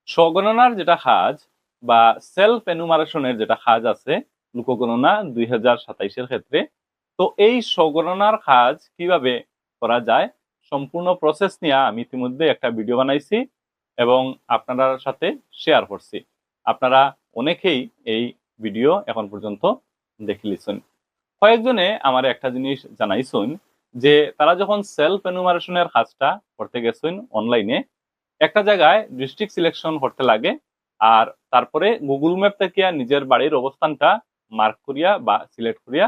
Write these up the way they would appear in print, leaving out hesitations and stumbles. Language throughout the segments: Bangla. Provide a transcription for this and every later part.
স্বগণনার যেটা কাজ বা সেলফ এনুমারেশনের যেটা কাজ আছে লোকগণনা 2027 ক্ষেত্রে, তো এই স্বগণনার কাজ কিভাবে করা যায় সম্পূর্ণ প্রসেস নিয়ে আমি ইতিমধ্যে একটা ভিডিও বানাইছি এবং আপনার সাথে শেয়ার করছি। আপনারা অনেকেই এই ভিডিও এখন পর্যন্ত দেখে লিছেন। কয়েকজনে আমার একটা জিনিস জানাইছেন যে তারা যখন সেলফ এনুমারেশনের কাজটা করতে গেছেন অনলাইনে, একটা জায়গায় ডিস্ট্রিক্ট সিলেকশন করতে লাগে আর তারপরে গুগল ম্যাপ থেকে নিজের বাড়ির অবস্থানটা মার্ক করিয়া বা সিলেক্ট করিয়া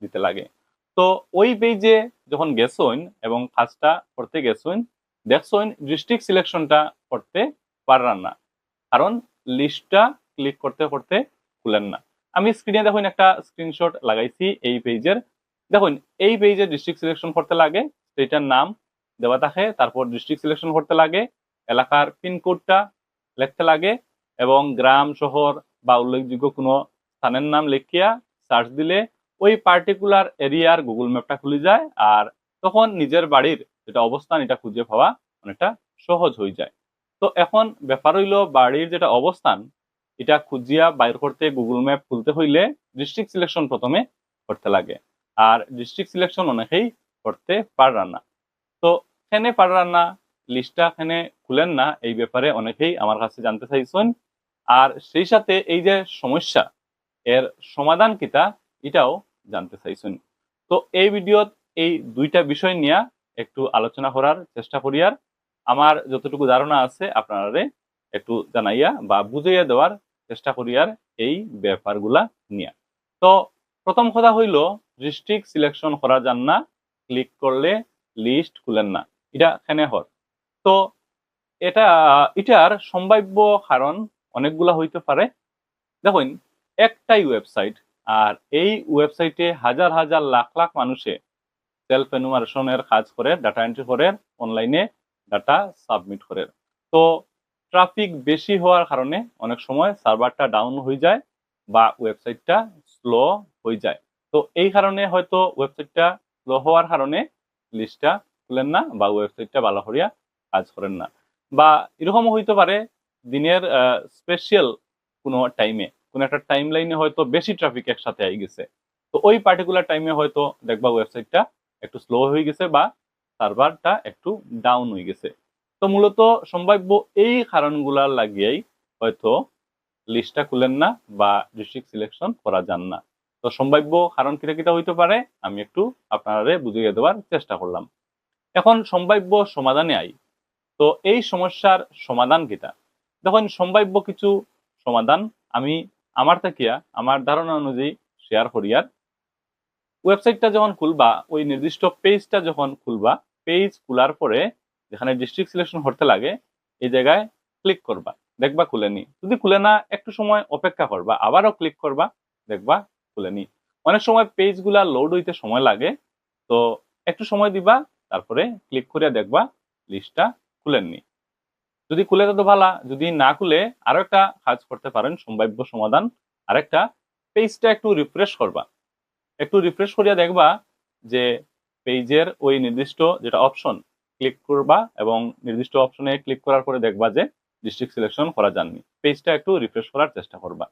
দিতে লাগে। তো ওই পেজে যখন গেছেন এবং কাজটা করতে গেছেন, দেখছেন ডিস্ট্রিক্ট সিলেকশনটা করতে পারলাম না, কারণ লিস্টটা ক্লিক করতে করতে খুলেন না। আমি স্ক্রিনে দেখুন একটা স্ক্রিনশট লাগাইছি এই পেজের। দেখুন এই পেজে ডিস্ট্রিক্ট সিলেকশন করতে লাগে, স্টেটের নাম দেওয়া থাকে, তারপর ডিস্ট্রিক্ট সিলেকশন করতে লাগে, এলাকার পিনকোডটা লিখতে লাগে এবং গ্রাম শহর বা উল্লেখযোগ্য কোনো স্থানের নাম লিখিয়া সার্চ দিলে ওই পার্টিকুলার এরিয়ার গুগল ম্যাপটা খুলে যায় আর তখন নিজের বাড়ির যেটা অবস্থান এটা খুঁজে পাওয়া অনেকটা সহজ হয়ে যায়। তো এখন ব্যাপার হইলো বাড়ির যেটা অবস্থান এটা খুঁজিয়া বাইর করতে গুগল ম্যাপ খুলতে হইলে ডিস্ট্রিক্ট সিলেকশন প্রথমে করতে লাগে, আর ডিস্ট্রিক্ট সিলেকশন অনেকেই করতে পারলাম না। তো এখানে পারলাম না, লিস্টটা এখানে খুলেন না, এই ব্যাপারে অনেকেই আমার কাছে জানতে চাইছেন। আর সেই সাথে এই যে সমস্যা এর সমাধান কিটা এটাও জানতে চাইছেন। তো এই ভিডিওত এই দুইটা বিষয় নিয়ে একটু আলোচনা করার চেষ্টা করি আর আমার যতটুকু ধারণা আছে আপনারা একটু জানাইয়া বা বুঝাইয়া দেওয়ার চেষ্টা করি আর এই ব্যাপারগুলা নিয়ে। তো প্রথম কথা হইল ডিস্ট্রিক্ট সিলেকশন করা যান না, ক্লিক করলে লিস্ট খুলেন না, এটা এখানে হর। তো এটার সম্ভাব্য কারণ অনেকগুলা হইতে পারে। দেখুন একটাই ওয়েবসাইট আর এই ওয়েবসাইটে হাজার হাজার লাখ লাখ মানুষে সেলফ এনুমারেশনের কাজ করে, ডাটা এন্ট্রি করে, অনলাইনে ডাটা সাবমিট করে। তো ট্রাফিক বেশি হওয়ার কারণে অনেক সময় সার্ভারটা ডাউন হয়ে যায় বা ওয়েবসাইটটা স্লো হয়ে যায়। তো এই কারণে হয়তো ওয়েবসাইটটা স্লো হওয়ার কারণে লিস্টটা খুলেন না বা ওয়েবসাইটটা ভালো করিয়া কাজ করেন না। বা এরকমও হইতে পারে দিনের স্পেশাল কোনো টাইমে কোনো একটা টাইম লাইনে হয়তো বেশি ট্রাফিক একসাথে আই গেছে, তো ওই পার্টিকুলার টাইমে হয়তো দেখবা ওয়েবসাইটটা একটু স্লো হয়ে গেছে বা সার্ভারটা একটু ডাউন হয়ে গেছে। তো মূলত সম্ভাব্য এই কারণগুলা লাগিয়েই হয়তো লিস্টটা খুলেন না বা ডিস্ট্রিক্ট সিলেকশন করা যান না। তো সম্ভাব্য কারণ কিটা কিটা হইতে পারে আমি একটু আপনারা বুঝিয়ে দেওয়ার চেষ্টা করলাম। এখন সম্ভাব্য সমাধানে আই। তো এই সমস্যার সমাধান কিটা, দেখুন সম্ভাব্য কিছু সমাধান আমি আমার থাকিয়া আমার ধারণা অনুযায়ী শেয়ার করি আর ওয়েবসাইটটা যখন খুলবা ওই নির্দিষ্ট পেজটা যখন খুলবা, পেজ খোলার পরে যেখানে ডিস্ট্রিক্ট সিলেকশন করতে লাগে এই জায়গায় ক্লিক করবা, দেখবা খুলেনি। যদি খুলে না একটু সময় অপেক্ষা করবা, আবারও ক্লিক করবা, দেখবা খুলেনি। অনেক সময় পেজগুলা লোড হইতে সময় লাগে, তো একটু সময় দিবা, তারপরে ক্লিক করে দেখবা লিস্টটা খুলেননি। যদি খুলে তো ভালো, যদি না খুলে আরো একটা কাজ করতে পারেন সম্ভাব্য সমাধান। আরেকটা, পেজটা একটু রিফ্রেশ করবা, একটু রিফ্রেশ করিয়া দেখবা যে পেজের ওই নির্দিষ্ট যেটা অপশন ক্লিক করবা এবং নির্দিষ্ট অপশনে ক্লিক করার পরে দেখবা যে ডিস্ট্রিক্ট সিলেকশন করা যায়নি, পেজটা একটু রিফ্রেশ করার চেষ্টা করবা।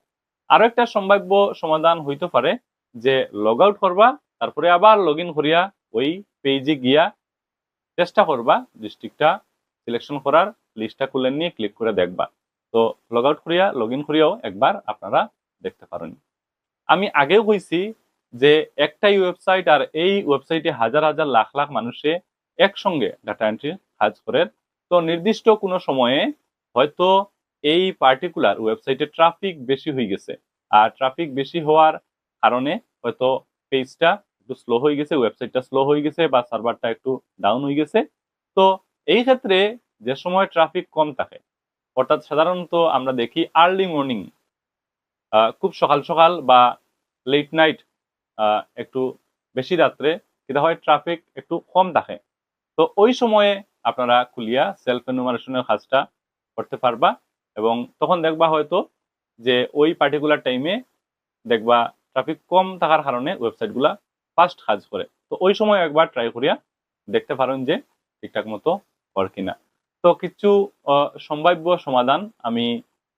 আরো একটা সম্ভাব্য সমাধান হইতে পারে যে লগ আউট করবা, তারপরে আবার লগ ইন করিয়া ওই পেজে গিয়া চেষ্টা করবা ডিস্ট্রিক্টটা সিলেকশন করার, লিস্টটা খুলে নিয়ে ক্লিক করে দেখবা। তো লগ আউট করিয়া লগ ইন করিয়াও একবার আপনারা দেখতে পারেন। আমি আগেও কইছি যে একটাই ওয়েবসাইট আর এই ওয়েবসাইটে হাজার হাজার লাখ লাখ মানুষে একসঙ্গে ডাটা এন্ট্রি কাজ করে। তো নির্দিষ্ট কোনো সময়ে হয়তো এই পার্টিকুলার ওয়েবসাইটে ট্রাফিক বেশি হয়ে গেছে, আর ট্রাফিক বেশি হওয়ার কারণে হয়তো পেজটা একটু স্লো হয়ে গেছে, ওয়েবসাইটটা স্লো হয়ে গেছে বা সার্ভারটা একটু ডাউন হয়ে গেছে। তো এই ক্ষেত্রে যে সময় ট্রাফিক কম থাকে, অর্থাৎ সাধারণত আমরা দেখি আর্লি মর্নিং, খুব সকাল সকাল বা লেট নাইট, একটু বেশি রাত্রে যেটা হয় ট্রাফিক একটু কম থাকে। তো ওই সময়ে আপনারা খুলিয়া সেলফ এনুমারেশনের কাজটা করতে পারবা এবং তখন দেখবা হয়তো যে ওই পার্টিকুলার টাইমে দেখবা ট্রাফিক কম থাকার কারণে ওয়েবসাইটগুলা ফাস্ট কাজ করে। তো ওই সময় একবার ট্রাই করিয়া দেখতে পারেন যে ঠিকঠাক মতো কর কিনা। তো কিছু সম্ভাব্য সমাধান আমি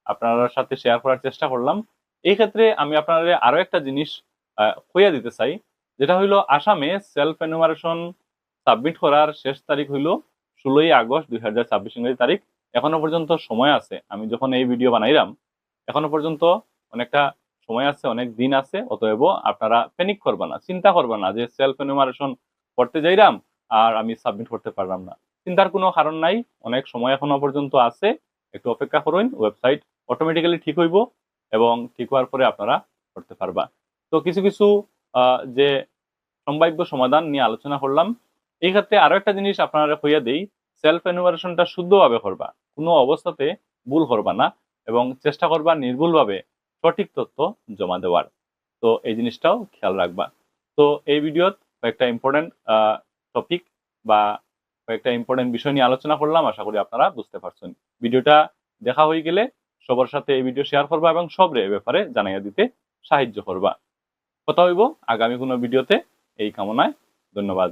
আপনার সাথে শেয়ার করার চেষ্টা করলাম। এই ক্ষেত্রে আমি আপনাদের আরো একটা জিনিস কইয়া দিতে চাই, যেটা হইল আসামে সেলফ এনুমারেশন সাবমিট করার শেষ তারিখ হইল 16ই আগস্ট 2026 ইংরেজি তারিখ। এখনো পর্যন্ত সময় আছে, আমি যখন এই ভিডিও বানাইলাম এখনো পর্যন্ত অনেকটা সময় আছে, অনেক দিন আছে। অতএব আপনারা প্যানিক করবেন না, চিন্তা করবেন না যে সেলফ এনুমারেশন করতে যাইলাম আর আমি সাবমিট করতে পারলাম না। চিন্তার কোনো কারণ নাই, অনেক সময় এখনো পর্যন্ত আছে, একটু অপেক্ষা করুন, ওয়েবসাইট অটোমেটিক্যালি ঠিক হইব এবং ঠিক হওয়ার পরে আপনারা করতে পারবা। তো কিছু কিছু যে সম্ভাব্য সমাধান নিয়ে আলোচনা করলাম। এই ক্ষেত্রে আরো একটা জিনিস আপনারা কইয়া দেই, সেলফ এনুমারেশনটা শুদ্ধভাবে করবা, কোনো অবস্থাতে ভুল করবা না এবং চেষ্টা করবা নির্ভুলভাবে সঠিক তথ্য জমা দেওয়ার। তো এই জিনিসটাও খেয়াল রাখবা। তো এই ভিডিওত কয়েকটা ইম্পর্টেন্ট টপিক বা কয়েকটা ইম্পর্টেন্ট বিষয় নিয়ে আলোচনা করলাম, আশা করি আপনারা বুঝতে পারছেন। ভিডিওটা দেখা হয়ে গেলে সবার সাথে এই ভিডিও শেয়ার করবা এবং সবরে এই ব্যাপারে জানাইয়া দিতে সাহায্য করবা। কথা হইব আগামী কোনো ভিডিওতে, এই কামনায় ধন্যবাদ।